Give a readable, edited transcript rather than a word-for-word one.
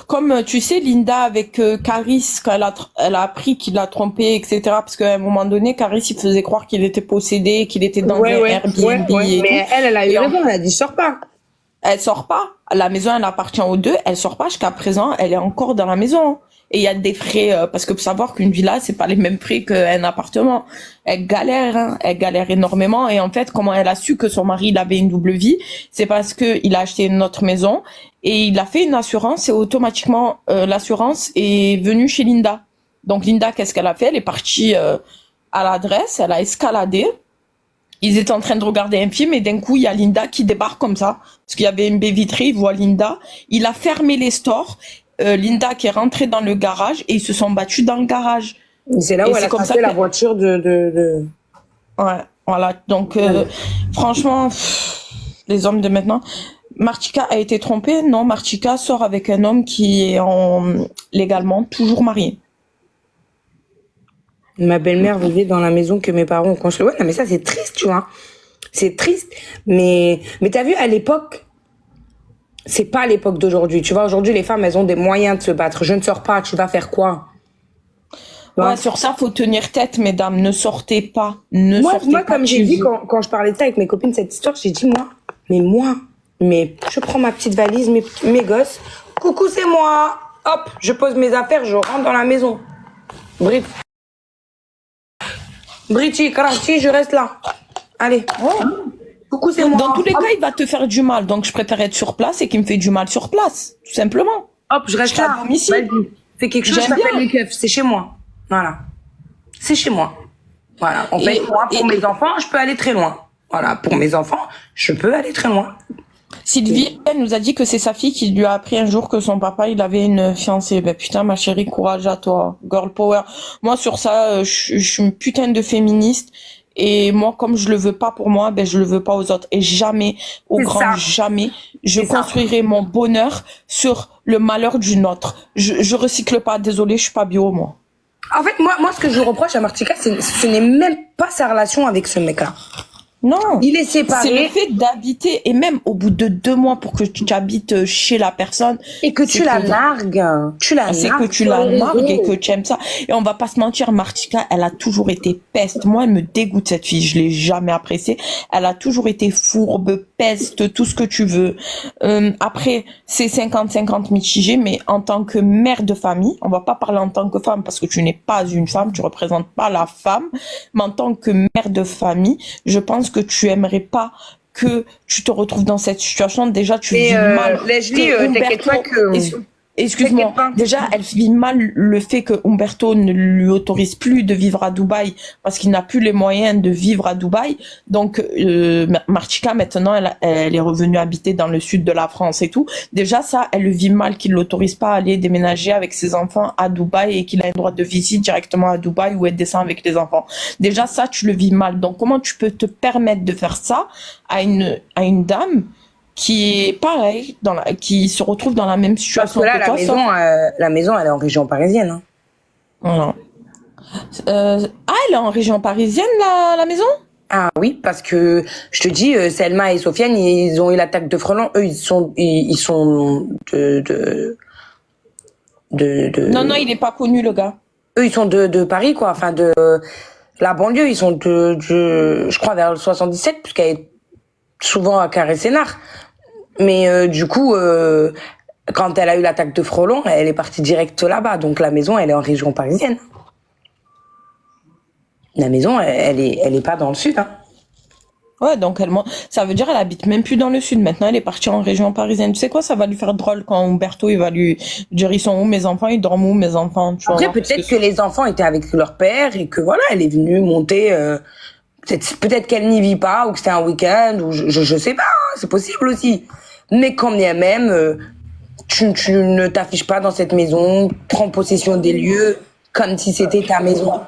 Comme tu sais, Linda avec Caris, quand elle a appris qu'il l'a trompé, etc. Parce qu'à un moment donné, Caris, il faisait croire qu'il était possédé, qu'il était dans Ouais, un ouais, ouais, Airbnb ouais. et tout. Mais elle a eu Et raison, elle a dit, sors pas. elle sort pas. La maison, elle appartient aux deux. Elle sort pas jusqu'à présent. Elle est encore dans la maison. Et il y a des frais, parce que faut savoir qu'une villa, c'est pas les mêmes prix qu'un appartement. Elle galère, hein. Elle galère énormément. Et en fait, comment elle a su que son mari, il avait une double vie, c'est parce que il a acheté une autre maison et il a fait une assurance et automatiquement, l'assurance est venue chez Linda. Donc Linda, qu'est-ce qu'elle a fait? Elle est partie, à l'adresse, elle a escaladé. Ils étaient en train de regarder un film et d'un coup, il y a Linda qui débarque comme ça. Parce qu'il y avait une baie vitrée, il voit Linda. Il a fermé les stores. Linda qui est rentrée dans le garage et ils se sont battus dans le garage. C'est là Et où elle c'est a comme ça cassé la que... voiture Ouais, voilà. Donc, franchement, les hommes de maintenant... Martika a été trompée? Non, Martika sort avec un homme qui est légalement toujours marié. Ma belle-mère vivait dans la maison que mes parents ont construite. Ouais, non, mais ça, c'est triste, tu vois. C'est triste. Mais t'as vu, à l'époque, c'est pas l'époque d'aujourd'hui. Tu vois, aujourd'hui, les femmes, elles ont des moyens de se battre. Je ne sors pas, tu vas faire quoi? Tu vois. Ouais, sur ça, faut tenir tête, mesdames. Ne sortez pas. Ne sortez Moi, pas comme de j'ai chez dit vous. quand je parlais de ça avec mes copines, cette histoire, j'ai dit, mais je prends ma petite valise, mes gosses. Coucou, c'est moi. Hop, je pose mes affaires, je rentre dans la maison. Brit, Briti, Karachi, je reste là. Allez. Coucou, c'est moi. Dans tous les Hop, cas, il va te faire du mal. Donc, je préfère être sur place et qu'il me fait du mal sur place. Tout simplement. hop, je reste Je serai là. à domicile. Vas-y. Fais quelque chose, je J'aime t'appelle bien. les keufs. C'est chez moi. Voilà. C'est chez moi. Voilà. En fait, Et, moi, pour et mes enfants, je peux aller très loin. Voilà. Pour mes enfants, je peux aller très loin. Sylvie, elle nous a dit que c'est sa fille qui lui a appris un jour que son papa, il avait une fiancée. Ben putain, ma chérie, courage à toi. Girl power. Moi, sur ça, je suis une putain de féministe. Et moi, comme je le veux pas pour moi, ben je le veux pas aux autres. Et jamais, au C'est grand ça. jamais, je C'est ça. construirai mon bonheur sur le malheur d'une autre. Je recycle pas. Désolée, je suis pas bio, moi. En fait, moi, ce que je reproche à Martika, ce n'est même pas sa relation avec ce mec-là. Non, Il est c'est le séparé fait d'habiter et même au bout de 2 mois pour que tu habites chez la personne, et que c'est tu la que nargues. Tu la c'est que nargues tu sur la les nargues et réseaux. que tu aimes ça. Et on va pas se mentir, Martika, elle a toujours été peste. Moi, elle me dégoûte cette fille, je l'ai jamais appréciée. Elle a toujours été fourbe, peste, tout ce que tu veux. Après, c'est 50-50 mitigé, mais en tant que mère de famille, on va pas parler en tant que femme parce que tu n'es pas une femme, tu représentes pas la femme, mais en tant que mère de famille, je pense que tu aimerais pas que tu te retrouves dans cette situation. Déjà, tu Mais vis mal Leslie, que t'inquiète pas Umberto... que... Excuse-moi, T'inquiète pas. déjà, elle vit mal le fait que Umberto ne lui autorise plus de vivre à Dubaï parce qu'il n'a plus les moyens de vivre à Dubaï. Donc, Martika, maintenant, elle est revenue habiter dans le sud de la France et tout. Déjà, ça, elle le vit mal qu'il l'autorise pas à aller déménager avec ses enfants à Dubaï et qu'il a un droit de visite directement à Dubaï où elle descend avec les enfants. Déjà, ça, tu le vis mal. Donc, comment tu peux te permettre de faire ça à une dame qui est pareil, qui se retrouve dans la même Parce que situation là, que toi, sauf... la maison, elle est en région parisienne. Hein. Voilà. Elle est en région parisienne, la maison? Ah oui, parce que je te dis, Selma et Sofiane, ils ont eu l'attaque de frelons. Eux, ils sont Non, non, il est pas connu, le gars. eux, ils sont de Paris, quoi. Enfin, de la banlieue. Ils sont je crois, vers le 77, puisqu'elle est souvent à Carré-Sénard. Mais du coup, quand elle a eu l'attaque de frelons, elle est partie direct là-bas. Donc la maison, elle est en région parisienne. La maison, elle est pas dans le sud. Hein. Ouais, donc ça veut dire elle habite même plus dans le sud. Maintenant, elle est partie en région parisienne. Tu sais quoi, ça va lui faire drôle quand Umberto, il va lui dire, ils sont où mes enfants, ils dorment où mes enfants, tu Après, vois. peut-être que les enfants étaient avec leur père et que voilà, elle est venue monter. Peut-être qu'elle n'y vit pas ou que c'était un week-end ou je sais pas. Hein, c'est possible aussi. Mais quand bien même, tu ne t'affiches pas dans cette maison, prends possession des lieux comme si c'était ta maison.